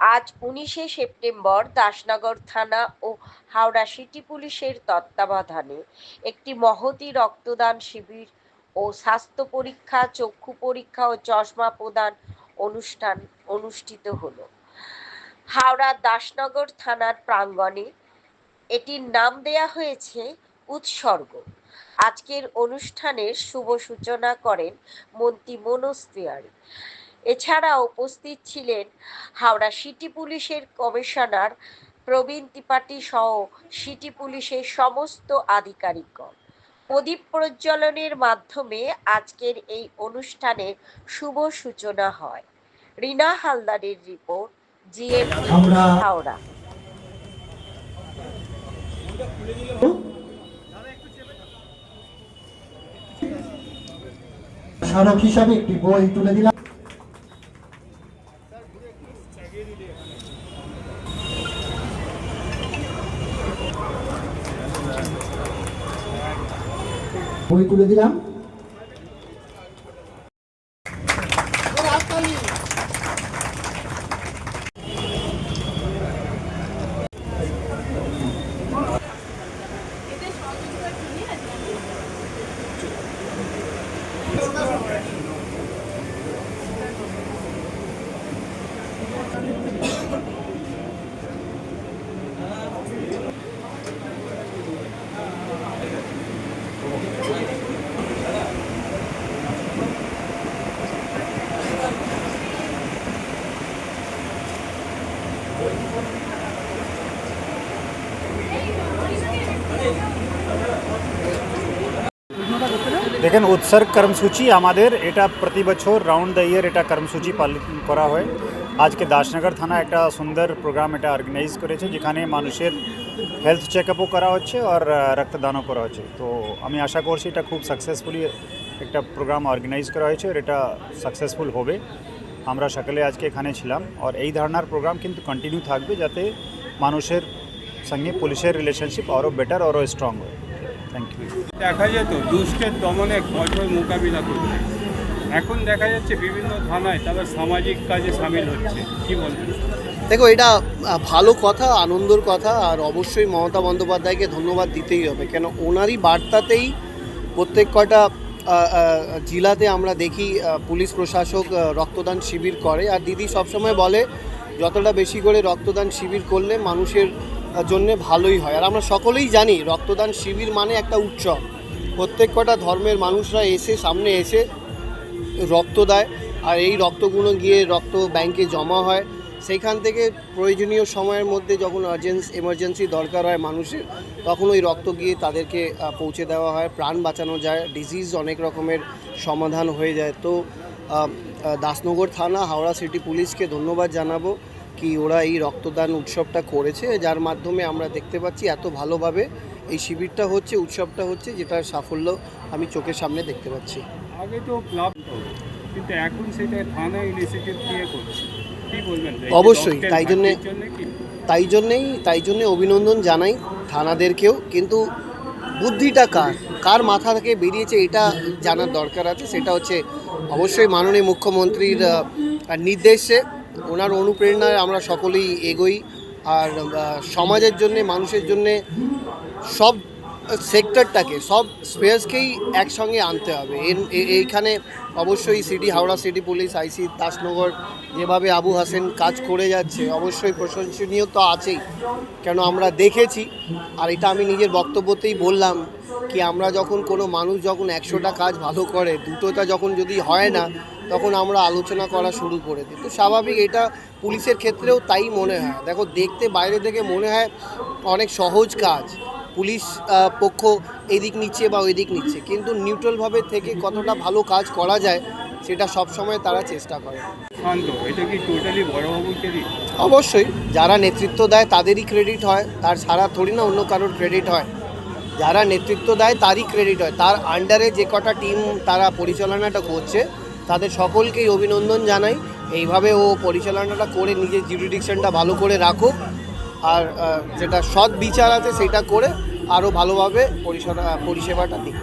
আজ 19শে সেপ্টেম্বর দাসনগর থানা ও হাওড়া সিটি পুলিশের তত্ত্বাবধানে একটি মহতী রক্তদান শিবির ও স্বাস্থ্য পরীক্ষা, চক্ষু পরীক্ষা ও চশমা প্রদান অনুষ্ঠান অনুষ্ঠিত হলো হাওড়া দাসনগর থানার প্রাঙ্গণে। এটির নাম দেয়া হয়েছে উৎসর্গ। আজকের অনুষ্ঠানের শুভ সূচনা করেন মন্ত্রী মনোজ তিওয়ারি। এছাড়া উপস্থিত ছিলেন হাওড়া সিটি পুলিশের কমিশনার প্রবীণ ত্রিপাঠী সহ সিটি পুলিশের সমস্ত আধিকারিকগণ। প্রদীপ প্রজ্বলনের মাধ্যমে আজকের এই অনুষ্ঠানের শুভ সূচনা হয়। রিনা হালদারের রিপোর্ট, জিএম হাওড়া। স্মারক হিসাবে একটি বই তুলে দিলাম। বই তুলে দিলাম। দেখেন, উৎসর্গ কর্মসূচি আমাদের এটা প্রতি বছর রাউন্ড দ্য ইয়ার এটা কর্মসূচি পালন করা হয়। আজকে দাসনগর থানা একটা সুন্দর প্রোগ্রাম এটা অর্গানাইজ করেছে, যেখানে মানুষের হেলথ চেকআপও করা হচ্ছে আর রক্তদানও করা হচ্ছে। তো আমি আশা করছি এটা খুব সাকসেসফুলি একটা প্রোগ্রাম অর্গানাইজ করা হয়েছে আর এটা সাকসেসফুল হবে। আমরা সকালে আজকে এখানে ছিলাম আর এই ধরনের প্রোগ্রাম কিন্তু কন্টিনিউ থাকবে, যাতে মানুষের সঙ্গে পুলিশের রিলেশনশিপ আরও বেটার আরও স্ট্রং হয়। Thank you. দেখা যেত দুষ্টের দমনে কঠোর মোকাবিলা করতে, এখন দেখা যাচ্ছে বিভিন্ন থানায় তারা সামাজিক কাজে সামিল হচ্ছে, কি বলবেন? দেখো, এটা ভালো কথা, আনন্দের কথা, আর অবশ্যই মমতা বন্দ্যোপাধ্যায়কে ধন্যবাদ দিতেই হবে। কেন, ওনারই বার্তাতেই প্রত্যেক কটা জেলাতে আমরা দেখি পুলিশ প্রশাসক রক্তদান শিবির করে। আর দিদি সবসময় বলে যতটা বেশি করে রক্তদান শিবির করলে মানুষের জন্যে ভালোই হয়। আর আমরা সকলেই জানি রক্তদান শিবির মানে একটা উৎসব। প্রত্যেক কটা ধর্মের মানুষরা এসে সামনে এসে রক্ত দেয়, আর এই রক্তগুলো গিয়ে রক্ত ব্যাংকে জমা হয়। সেইখান থেকে প্রয়োজনীয় সময়ের মধ্যে যখন এমার্জেন্সি দরকার হয় মানুষের, তখন ওই রক্ত গিয়ে তাদেরকে পৌঁছে দেওয়া হয়, প্রাণ বাঁচানো যায়, ডিজিজ অনেক রকমের সমাধান হয়ে যায়। তো দাসনগর থানা, হাওড়া সিটি পুলিশকে ধন্যবাদ জানাবো কি ওরা এই রক্তদান উৎসবটা করেছে, যার মাধ্যমে আমরা দেখতে পাচ্ছি এত ভালোভাবে এই শিবিরটা হচ্ছে, উৎসবটা হচ্ছে, যেটার সাফল্য আমি চোখের সামনে দেখতে পাচ্ছি। আগে তো ক্লাব, কিন্তু এখন সেটা থানা ইনিশিয়েটিভ নিয়ে করছে, কি বলবেন? অবশ্যই তাই জন্যে অভিনন্দন জানাই থানাদেরকেও। কিন্তু বুদ্ধিটা কার মাথা থেকে বেরিয়েছে এটা জানার দরকার আছে। সেটা হচ্ছে অবশ্যই মাননীয় মুখ্যমন্ত্রীর নির্দেশে, ওনার অনুপ্রেরণায় আমরা সকলেই এগোই। আর সমাজের জন্যে, মানুষের জন্যে সব সেক্টরটাকে, সব স্পেয়ার্সকেই একসঙ্গে আনতে হবে। এইখানে অবশ্যই হাওড়া সিটি পুলিশ, আইসি দাসনগর যেভাবে আবু হাসেন কাজ করে যাচ্ছে, অবশ্যই প্রশংসনীয় তো আছেই। কেন, আমরা দেখেছি, আর এটা আমি নিজের বক্তব্যতেই বললাম কি আমরা যখন কোনো মানুষ যখন 100টা কাজ ভালো করে, দুটোটা যখন যদি হয় না, তখন আমরা আলোচনা করা শুরু করে দিই। তো স্বাভাবিক, এটা পুলিশের ক্ষেত্রেও তাই মনে হয়। দেখো, দেখতে বাইরে থেকে মনে হয় অনেক সহজ কাজ, পুলিশ পক্ষ এদিক নিচ্ছে বা ওই দিক নিচ্ছে, কিন্তু নিউট্রালভাবে থেকে কতটা ভালো কাজ করা যায় সেটা সবসময় তারা চেষ্টা করে। এটা কি টোটালি বড়বাবুকে দিই? অবশ্যই যারা নেতৃত্ব দেয় তাদেরই ক্রেডিট হয়, তার ছাড়া থোড়ি না অন্য কারোর ক্রেডিট হয়। যারা নেতৃত্ব দেয় তারই ক্রেডিট হয়। তার আন্ডারে যে কটা টিম তারা পরিচালনাটা করছে, তাদের সকলকেই অভিনন্দন জানাই। এইভাবে ও পরিচালনাটা করে নিজের জুরিডিকশনটা ভালো করে রাখুক, আর যেটা সৎ বিচার আছে সেটা করে আরও ভালোভাবে পরিষেবাটা দিক।